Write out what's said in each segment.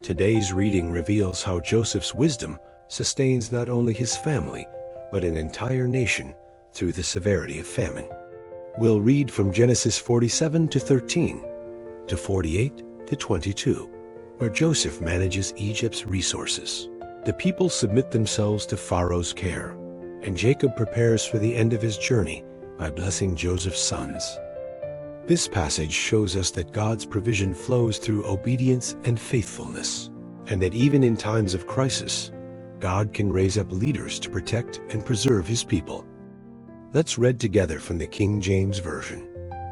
Today's reading reveals how Joseph's wisdom sustains not only his family, but an entire nation through the severity of famine. We'll read from Genesis 47 to 13 to 48 to 22, where Joseph manages Egypt's resources. The people submit themselves to Pharaoh's care, and Jacob prepares for the end of his journey by blessing Joseph's sons. This passage shows us that God's provision flows through obedience and faithfulness, and that even in times of crisis, God can raise up leaders to protect and preserve his people. Let's read together from the King James Version,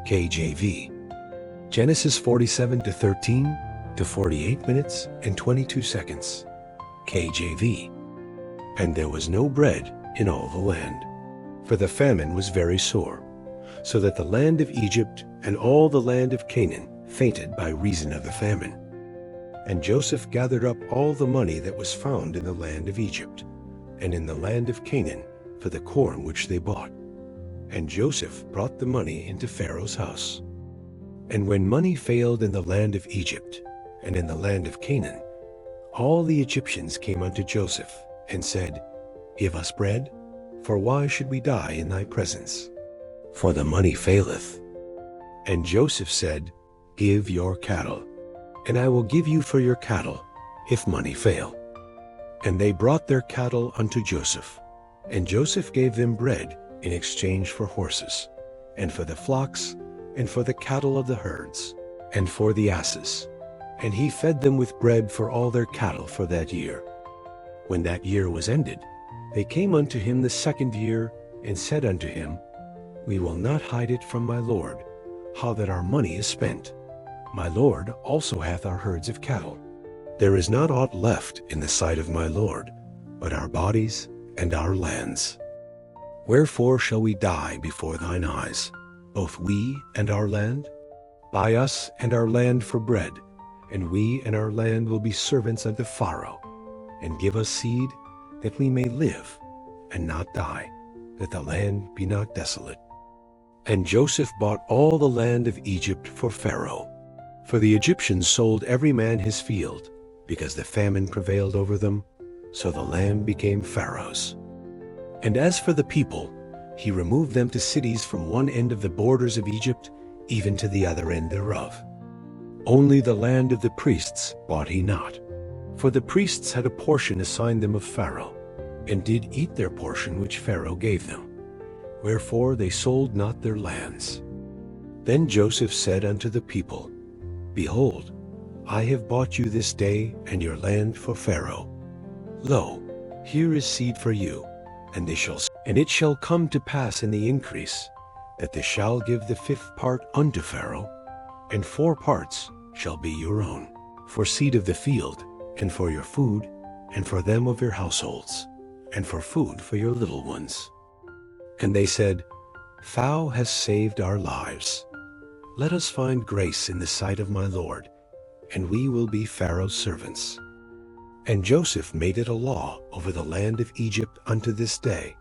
KJV. Genesis 47 to 13 to 48 minutes and 22 seconds, KJV. And there was no bread in all the land, for the famine was very sore, so that the land of Egypt and all the land of Canaan fainted by reason of the famine. And Joseph gathered up all the money that was found in the land of Egypt and in the land of Canaan for the corn which they bought. And Joseph brought the money into Pharaoh's house. And when money failed in the land of Egypt and in the land of Canaan, all the Egyptians came unto Joseph and said, Give us bread, for why should we die in thy presence? For the money faileth. And Joseph said, Give your cattle, and I will give you for your cattle, if money fail. And they brought their cattle unto Joseph, and Joseph gave them bread in exchange for horses, and for the flocks, and for the cattle of the herds, and for the asses. And he fed them with bread for all their cattle for that year. When that year was ended, they came unto him the second year, and said unto him, We will not hide it from my lord, how that our money is spent. My lord also hath our herds of cattle. There is not aught left in the sight of my lord, but our bodies and our lands. Wherefore shall we die before thine eyes, both we and our land? Buy us and our land for bread, and we and our land will be servants unto Pharaoh, and give us seed, that we may live and not die, that the land be not desolate. And Joseph bought all the land of Egypt for Pharaoh. For the Egyptians sold every man his field, because the famine prevailed over them, so the land became Pharaoh's. And as for the people, he removed them to cities from one end of the borders of Egypt, even to the other end thereof. Only the land of the priests bought he not, for the priests had a portion assigned them of Pharaoh, and did eat their portion which Pharaoh gave them. Wherefore they sold not their lands. Then Joseph said unto the people, Behold, I have bought you this day and your land for Pharaoh. Lo, here is seed for you, and it shall come to pass in the increase, that they shall give the fifth part unto Pharaoh, and 4 parts shall be your own, for seed of the field, and for your food, and for them of your households, and for food for your little ones. And they said, Thou hast saved our lives. Let us find grace in the sight of my Lord, and we will be Pharaoh's servants. And Joseph made it a law over the land of Egypt unto this day,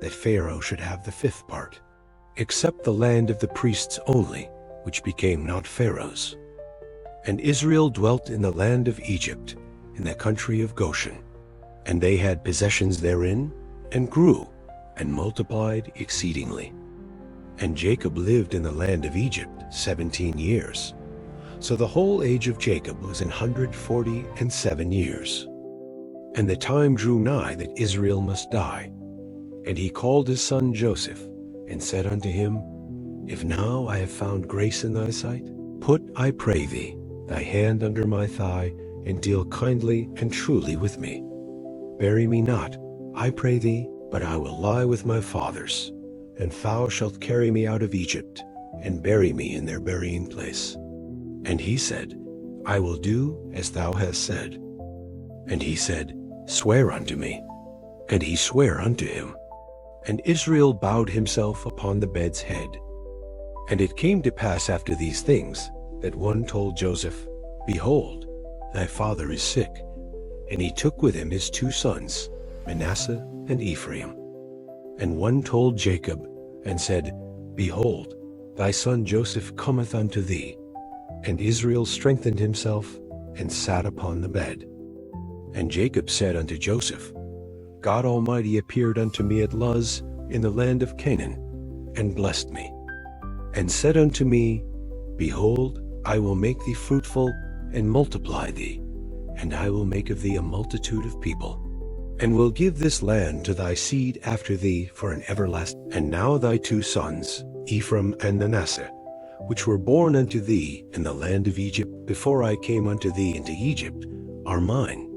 that Pharaoh should have the 5th part, except the land of the priests only, which became not Pharaoh's. And Israel dwelt in the land of Egypt, in the country of Goshen. And they had possessions therein, and grew, and multiplied exceedingly. And Jacob lived in the land of Egypt 17 years. So the whole age of Jacob was 147 years. And the time drew nigh that Israel must die. And he called his son Joseph, and said unto him, If now I have found grace in thy sight, put, I pray thee, thy hand under my thigh, and deal kindly and truly with me. Bury me not, I pray thee, but I will lie with my fathers, and thou shalt carry me out of Egypt, and bury me in their burying place. And he said, I will do as thou hast said. And he said, Swear unto me. And he sware unto him. And Israel bowed himself upon the bed's head. And it came to pass after these things, that one told Joseph, Behold, thy father is sick. And he took with him his 2 sons, Manasseh and Ephraim. And one told Jacob, and said, Behold, thy son Joseph cometh unto thee. And Israel strengthened himself, and sat upon the bed. And Jacob said unto Joseph, God Almighty appeared unto me at Luz in the land of Canaan, and blessed me, and said unto me, Behold, I will make thee fruitful, and multiply thee, and I will make of thee a multitude of people, and will give this land to thy seed after thee for an everlasting. And now thy two sons, Ephraim and Manasseh, which were born unto thee in the land of Egypt before I came unto thee into Egypt, are mine.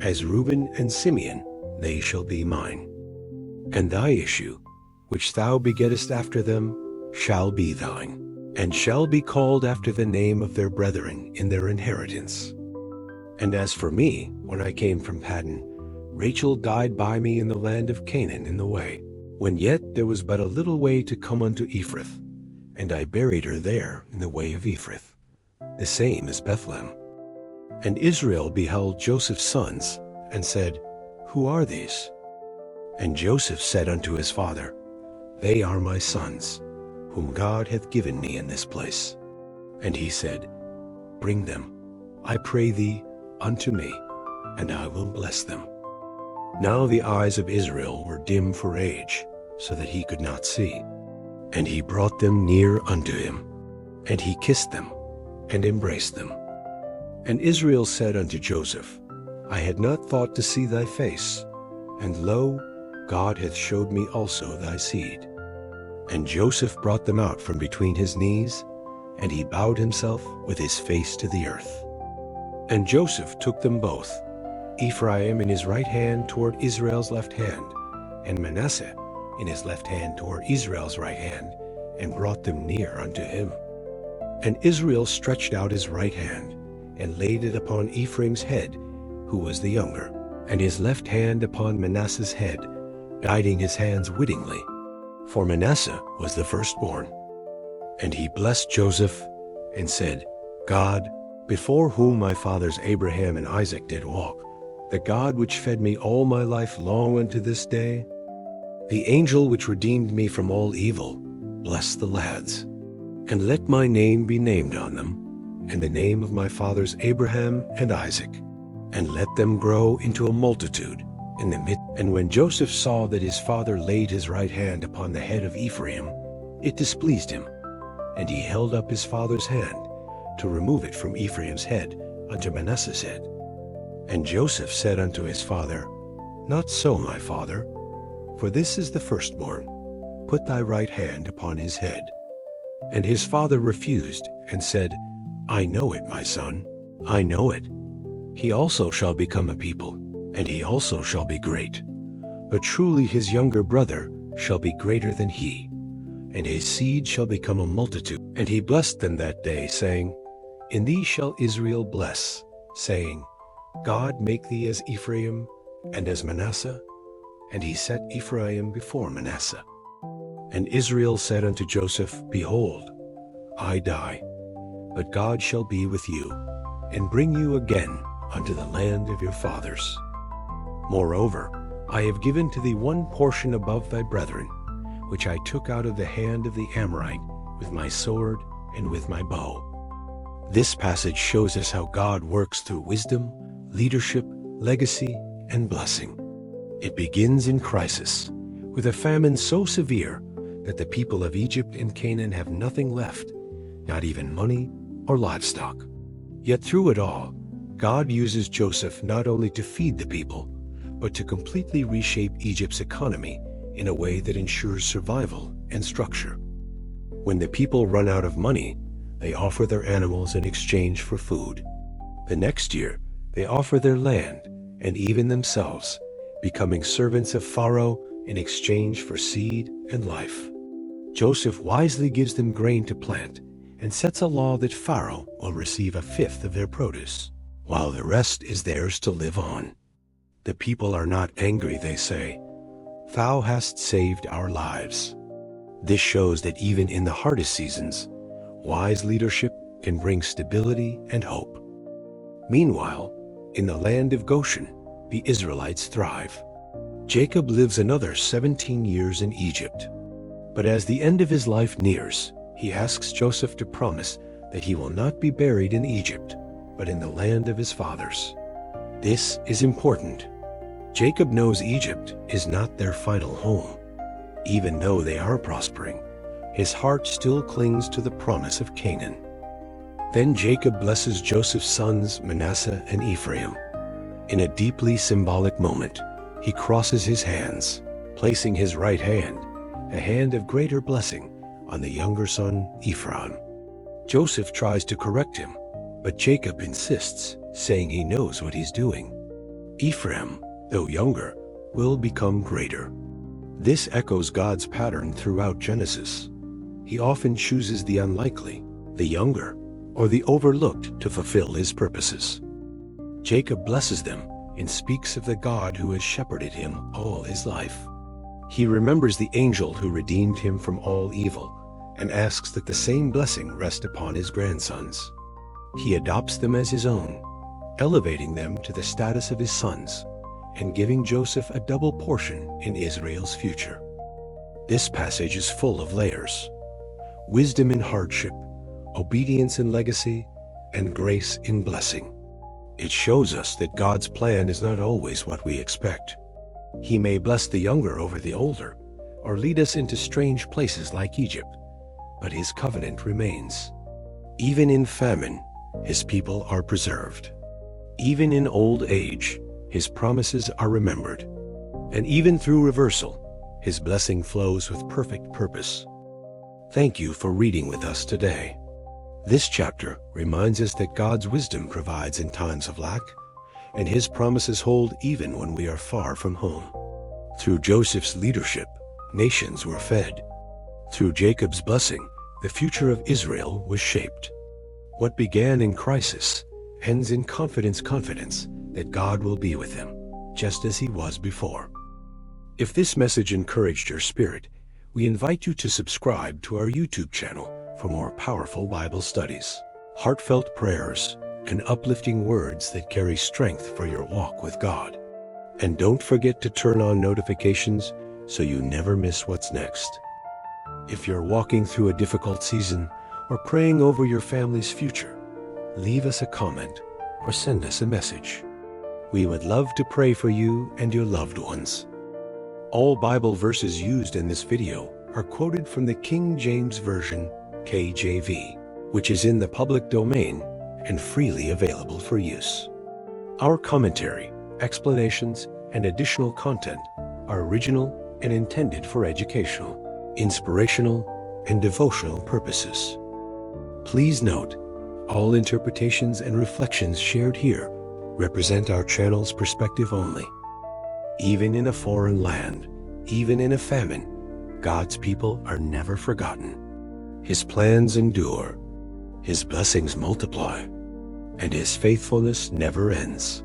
As Reuben and Simeon, they shall be mine. And thy issue, which thou begettest after them, shall be thine, and shall be called after the name of their brethren in their inheritance. And as for me, when I came from Paddan, Rachel died by me in the land of Canaan in the way, when yet there was but a little way to come unto Ephrath, and I buried her there in the way of Ephrath, the same as Bethlehem. And Israel beheld Joseph's sons, and said, Who are these? And Joseph said unto his father, They are my sons, whom God hath given me in this place. And he said, Bring them, I pray thee, unto me, and I will bless them. Now the eyes of Israel were dim for age, so that he could not see. And he brought them near unto him, and he kissed them, and embraced them. And Israel said unto Joseph, I had not thought to see thy face, and lo, God hath showed me also thy seed. And Joseph brought them out from between his knees, and he bowed himself with his face to the earth. And Joseph took them both, Ephraim in his right hand toward Israel's left hand, and Manasseh in his left hand toward Israel's right hand, and brought them near unto him. And Israel stretched out his right hand, and laid it upon Ephraim's head, who was the younger, and his left hand upon Manasseh's head, guiding his hands wittingly, for Manasseh was the firstborn. And he blessed Joseph, and said, God, before whom my fathers Abraham and Isaac did walk, the God which fed me all my life long unto this day, the angel which redeemed me from all evil, bless the lads, and let my name be named on them, and the name of my fathers Abraham and Isaac, and let them grow into a multitude in the midst. And when Joseph saw that his father laid his right hand upon the head of Ephraim, it displeased him, and he held up his father's hand to remove it from Ephraim's head unto Manasseh's head. And Joseph said unto his father, Not so, my father, for this is the firstborn. Put thy right hand upon his head. And his father refused, and said, I know it, my son, I know it. He also shall become a people, and he also shall be great. But truly his younger brother shall be greater than he, and his seed shall become a multitude. And he blessed them that day, saying, In thee shall Israel bless, saying, God make thee as Ephraim and as Manasseh. And he set Ephraim before Manasseh. And Israel said unto Joseph, Behold, I die, but God shall be with you, and bring you again unto the land of your fathers. Moreover, I have given to thee one portion above thy brethren, which I took out of the hand of the Amorite with my sword and with my bow. This passage shows us how God works through wisdom, leadership, legacy, and blessing. It begins in crisis, with a famine so severe that the people of Egypt and Canaan have nothing left, not even money or livestock. Yet through it all, God uses Joseph not only to feed the people, but to completely reshape Egypt's economy in a way that ensures survival and structure. When the people run out of money, they offer their animals in exchange for food. The next year, they offer their land and even themselves, becoming servants of Pharaoh in exchange for seed and life. Joseph wisely gives them grain to plant and sets a law that Pharaoh will receive a fifth of their produce, while the rest is theirs to live on. The people are not angry, they say, Thou hast saved our lives. This shows that even in the hardest seasons, wise leadership can bring stability and hope. Meanwhile, in the land of Goshen, the Israelites thrive. Jacob lives another 17 years in Egypt. But as the end of his life nears, he asks Joseph to promise that he will not be buried in Egypt, but in the land of his fathers. This is important. Jacob knows Egypt is not their final home. Even though they are prospering, his heart still clings to the promise of Canaan. Then Jacob blesses Joseph's sons Manasseh and Ephraim. In a deeply symbolic moment, he crosses his hands, placing his right hand, a hand of greater blessing, on the younger son Ephraim. Joseph tries to correct him, but Jacob insists, saying he knows what he's doing. Ephraim, though younger, will become greater. This echoes God's pattern throughout Genesis. He often chooses the unlikely, the younger, or the overlooked to fulfill his purposes. Jacob blesses them and speaks of the God who has shepherded him all his life. He remembers the angel who redeemed him from all evil and asks that the same blessing rest upon his grandsons. He adopts them as his own, elevating them to the status of his sons and giving Joseph a double portion in Israel's future. This passage is full of layers: wisdom in hardship, obedience in legacy, and grace in blessing. It shows us that God's plan is not always what we expect. He may bless the younger over the older, or lead us into strange places like Egypt, but his covenant remains. Even in famine, his people are preserved. Even in old age, his promises are remembered. And even through reversal, his blessing flows with perfect purpose. Thank you for reading with us today. This chapter reminds us that God's wisdom provides in times of lack, and his promises hold even when we are far from home. Through Joseph's leadership, nations were fed. Through Jacob's blessing, the future of Israel was shaped. What began in crisis ends in confidence that God will be with them, just as he was before. If this message encouraged your spirit, we invite you to subscribe to our YouTube channel for more powerful Bible studies, heartfelt prayers, and uplifting words that carry strength for your walk with God. And don't forget to turn on notifications so you never miss what's next. If you're walking through a difficult season or praying over your family's future, leave us a comment or send us a message. We would love to pray for you and your loved ones. All Bible verses used in this video are quoted from the King James Version, KJV, which is in the public domain and freely available for use. Our commentary, explanations, and additional content are original and intended for educational, inspirational, and devotional purposes. Please note, all interpretations and reflections shared here represent our channel's perspective only. Even in a foreign land, even in a famine, God's people are never forgotten. His plans endure, his blessings multiply, and his faithfulness never ends.